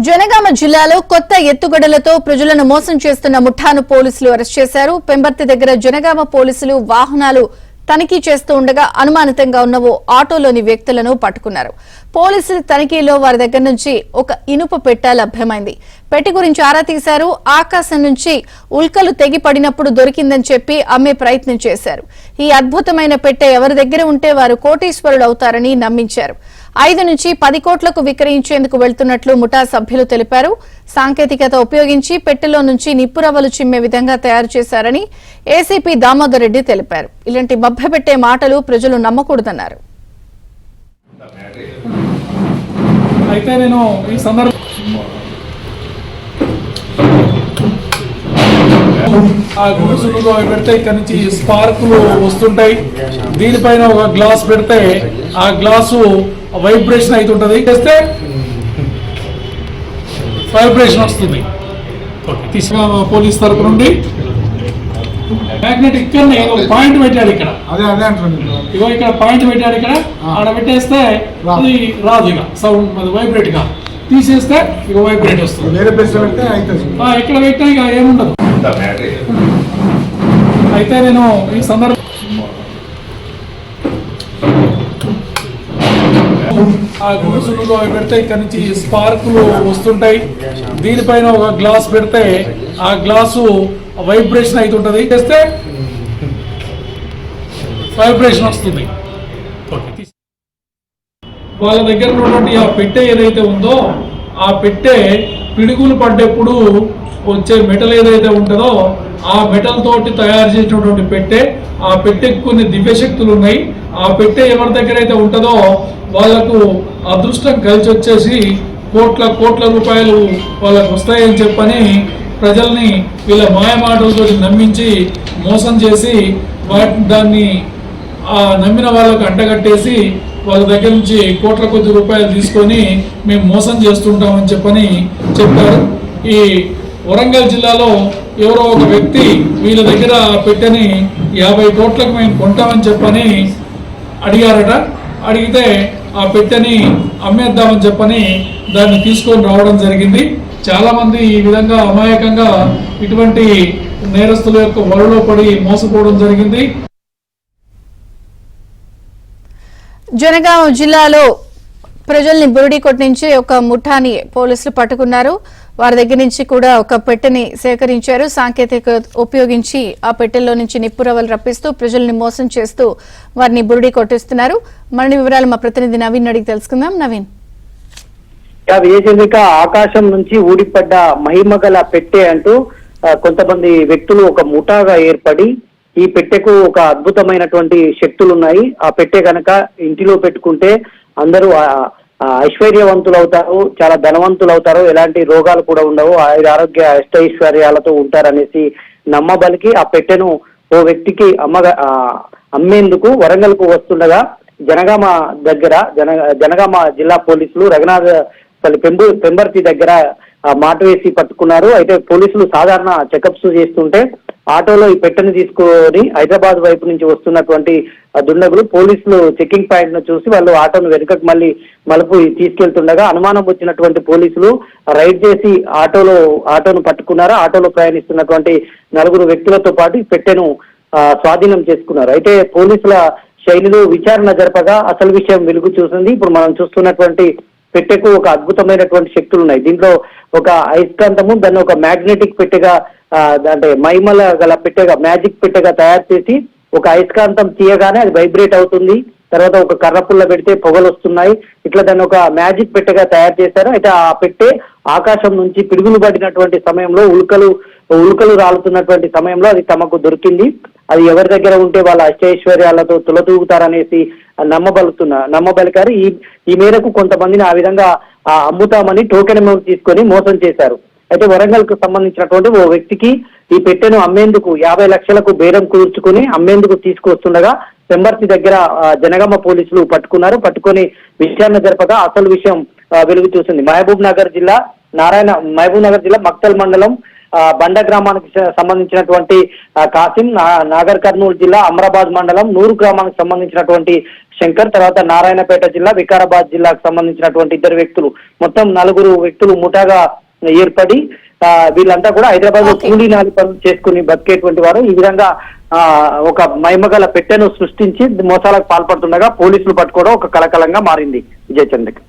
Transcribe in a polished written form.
జనగామ జిల్లాలో కొత్త ఎత్తుగడలతో ప్రజలను మోసం చేస్తున్న ముఠాను పోలీసులు అరెస్ట్ చేశారు. పెంబర్తి దగ్గర జనగామ పోలీసులు వాహనాలు తనిఖీ చేస్తూ ఉండగా అనుమానితంగా ఉన్న ఓ ఆటోలోని వ్యక్తులను పట్టుకున్నారు. పోలీసుల తనిఖీలో వారి దగ్గర నుంచి ఒక ఇనుప పెట్టె లభ్యమైంది. పెట్టె గురించి ఆరా తీశారు. ఆకాశం నుంచి ఉల్కలు తెగి పడినప్పుడు దొరికిందని చెప్పి అమ్మే ప్రయత్నం చేశారు. ఈ అద్భుతమైన పెట్టె ఎవరి దగ్గర ఉంటే వారు కోటీశ్వరులు అవుతారని నమ్మించారు. 5 నుంచి 10 కోట్లకు విక్రయించేందుకు వెళ్తున్నట్లు ముఠా సభ్యులు తెలిపారు. సాంకేతికత ఉపయోగించి పెట్టెలో నుంచి నిప్పురవ్వలు చిమ్మే విధంగా తయారు చేశారని ఏసీపీ దామోదర్ రెడ్డి తెలిపారు. ఇలాంటి మభ్యపెట్టే మాటలు ప్రజలు నమ్మకూడదన్నారు. అయితే నేను ఈ సందర్భంగా ఆ గుడుసులు పెడితే ఇక్కడ నుంచి స్పార్కులు వస్తుంటాయి. దీనిపైన ఒక గ్లాస్ పెడితే ఆ గ్లాసు వైబ్రేషన్ అవుతుంటది. చేస్తే వైబ్రేషన్ వస్తుంది. పోలీస్ తరపు నుండి మ్యాగ్నెటిక్ పాయింట్ పెట్టాడు. ఇక్కడ ఇగో ఇక్కడ పాయింట్ పెట్టాడు. ఇక్కడ ఆడ పెట్టేస్తే అది రాదు, ఇక సౌండ్ అది వైబ్రేట్ గా తీసేస్తే ఇక వైబ్రేట్ వస్తుంది. ఇక్కడ పెట్టినా ఇక ఏముండదు. అయితే నేను ఈ సందర్భంగా ఆ గుడుసులు పెడితే ఇక్కడ నుంచి స్పార్కులు వస్తుంటాయి. దీనిపైన ఒక గ్లాస్ పెడితే ఆ గ్లాసు వైబ్రేషన్ అవుతుంటది. చేస్తే వైబ్రేషన్ వస్తుంది. వాళ్ళ దగ్గర ఉన్నటువంటి ఆ పెట్టె ఏదైతే ఉందో ఆ పెట్టె పిడుగులు పడ్డప్పుడు వచ్చే మెటల్ ఏదైతే ఉంటుందో ఆ మెటల్ తోటి తయారు చేసినటువంటి పెట్టె. ఆ పెట్టెకు కొన్ని దివ్యశక్తులు ఉన్నాయి. ఆ పెట్టె ఎవరి దగ్గర అయితే ఉంటుందో వాళ్లకు అదృష్టం కలిసి వచ్చేసి కోట్ల రూపాయలు వాళ్ళకు వస్తాయని చెప్పని ప్రజల్ని వీళ్ళ మాయమాటలతో నమ్మించి మోసం చేసి దాన్ని ఆ నమ్మిన వాళ్ళకు అంటగట్టేసి వాళ్ళ దగ్గర నుంచి కోట్ల కొద్ది రూపాయలు తీసుకొని మేము మోసం చేస్తుంటామని చెప్పని చెప్పారు. ఈ వరంగల్ జిల్లాలో ఎవరో ఒక వ్యక్తి వీళ్ళ దగ్గర పెట్టని 50 కోట్లకు మేము కొంటామని చెప్పని అడిగారట. అడిగితే ఆ పెట్టెని అమ్మేద్దామని చెప్పని దాన్ని తీసుకొని రావడం జరిగింది. చాలా మంది ఈ విధంగా అమాయకంగా ఇటువంటి నేరస్తుల యొక్క వలలో పడి మోసపోవడం జరిగింది. జనగామ జిల్లాలో ప్రజల్ని బురిడి కొట్టించి ఒక ముఠాని పోలీసులు పట్టుకున్నారు. వారి దగ్గర నుంచి కూడా ఒక పెట్టెని సేకరించారు. సాంకేతిక ఉపయోగించి ఆ పెట్టెల్లో నుంచి నిప్పురవ్వలు రప్పిస్తూ ప్రజల్ని మోసం చేస్తూ వారిని బురిడి కొట్టిస్తున్నారు. మరిన్ని వివరాలు మా ప్రతినిధి నవీన్ అడిగి తెలుసుకుందాం. నవీన్, విజయచంద్రిక, ఆకాశం నుంచి ఊడిపడ్డ మహిమగల పెట్టె అంటూ కొంతమంది వ్యక్తులు ఒక ముఠాగా ఏర్పడి ఈ పెట్టెకు ఒక అద్భుతమైనటువంటి శక్తులు ఉన్నాయి. ఆ పెట్టె కనుక ఇంటిలో పెట్టుకుంటే అందరూ ఐశ్వర్యవంతులు అవుతారు, చాలా ధనవంతులు అవుతారు, ఎలాంటి రోగాలు కూడా ఉండవు, ఆరోగ్య అష్టైశ్వర్యాలతో ఉంటారనేసి నమ్మబలికి ఆ పెట్టెను ఓ వ్యక్తికి అమ్మేందుకు వరంగల్ కు వస్తుండగా జనగామ జిల్లా పోలీసులు రఘునాథపల్లి పెంబర్తి దగ్గర మాట వేసి పట్టుకున్నారు. అయితే పోలీసులు సాధారణ చెకప్స్ చేస్తుంటే ఆటోలో ఈ పెట్టెను తీసుకొని హైదరాబాద్ వైపు నుంచి వస్తున్నటువంటి దుండగులు పోలీసులు చెకింగ్ పాయింట్ ను చూసి వాళ్ళు ఆటోను వెనుకకు మలుపు తీసుకెళ్తుండగా అనుమానం వచ్చినటువంటి పోలీసులు రైడ్ చేసి ఆటోను పట్టుకున్నారు. ఆటోలో ప్రయాణిస్తున్నటువంటి 4 వ్యక్తులతో పాటు ఈ పెట్టెను స్వాధీనం చేసుకున్నారు. అయితే పోలీసుల శైలిలో విచారణ జరపగా అసలు విషయం వెలుగు చూసింది. ఇప్పుడు మనం చూస్తున్నటువంటి పెట్టెకు ఒక అద్భుతమైనటువంటి శక్తులు ఉన్నాయి. దీంట్లో ఒక అయస్కాంతము, దాన్ని ఒక మ్యాగ్నెటిక్ పెట్టెగా అంటే మహిమల గల పెట్టెగా, మ్యాజిక్ పెట్టెగా తయారు చేసి ఒక అయస్కాంతం తీయగానే అది వైబ్రేట్ అవుతుంది. తర్వాత ఒక కర్ర పుల్ల పెడితే పొగలు వస్తున్నాయి. ఇట్లా దాన్ని ఒక మ్యాజిక్ పెట్టెగా తయారు చేశారు. అయితే ఆ పెట్టె ఆకాశం నుంచి పిడుగులు పడినటువంటి సమయంలో ఉల్కలు రాలుతున్నటువంటి సమయంలో అది దొరికింది. అది ఎవరి దగ్గర ఉంటే వాళ్ళ అష్టైశ్వర్యాలతో తులతూగుతారనేసి నమ్మబలికారు. ఈ మేరకు కొంతమందిని ఆ విధంగా అమ్ముతామని టోకెన్ అమౌంట్ తీసుకొని మోసం చేశారు. అయితే వరంగల్ కు సంబంధించినటువంటి ఓ వ్యక్తికి ఈ పెట్టెను అమ్మేందుకు 50 లక్షలకు బేరం కూర్చుకుని అమ్మేందుకు తీసుకొస్తుండగా పెంబర్తి దగ్గర జనగామ పోలీసులు పట్టుకొని విచారణ జరపగా అసలు విషయం వెలుగు చూసింది. మహబూబ్ నగర్ జిల్లా మక్తల్ మండలం బండ గ్రామానికి సంబంధించినటువంటి కాసిం, నాగర్ కర్నూలు జిల్లా అమరాబాద్ మండలం నూరు గ్రామానికి సంబంధించినటువంటి శంకర్, తర్వాత నారాయణపేట జిల్లా, వికారాబాద్ జిల్లాకు సంబంధించినటువంటి ఇద్దరు వ్యక్తులు, మొత్తం 4 వ్యక్తులు ముఠాగా ఏర్పడి వీళ్ళంతా కూడా హైదరాబాద్ లో కూలీ నాలి పనులు చేసుకుని బతికేటువంటి వారు. ఈ విధంగా ఒక మహిమగల పెట్టెను సృష్టించి మోసాలకు పాల్పడుతుండగా పోలీసులు పట్టుకోవడం ఒక కలకలంగా మారింది. విజయ్ చంద్రిక.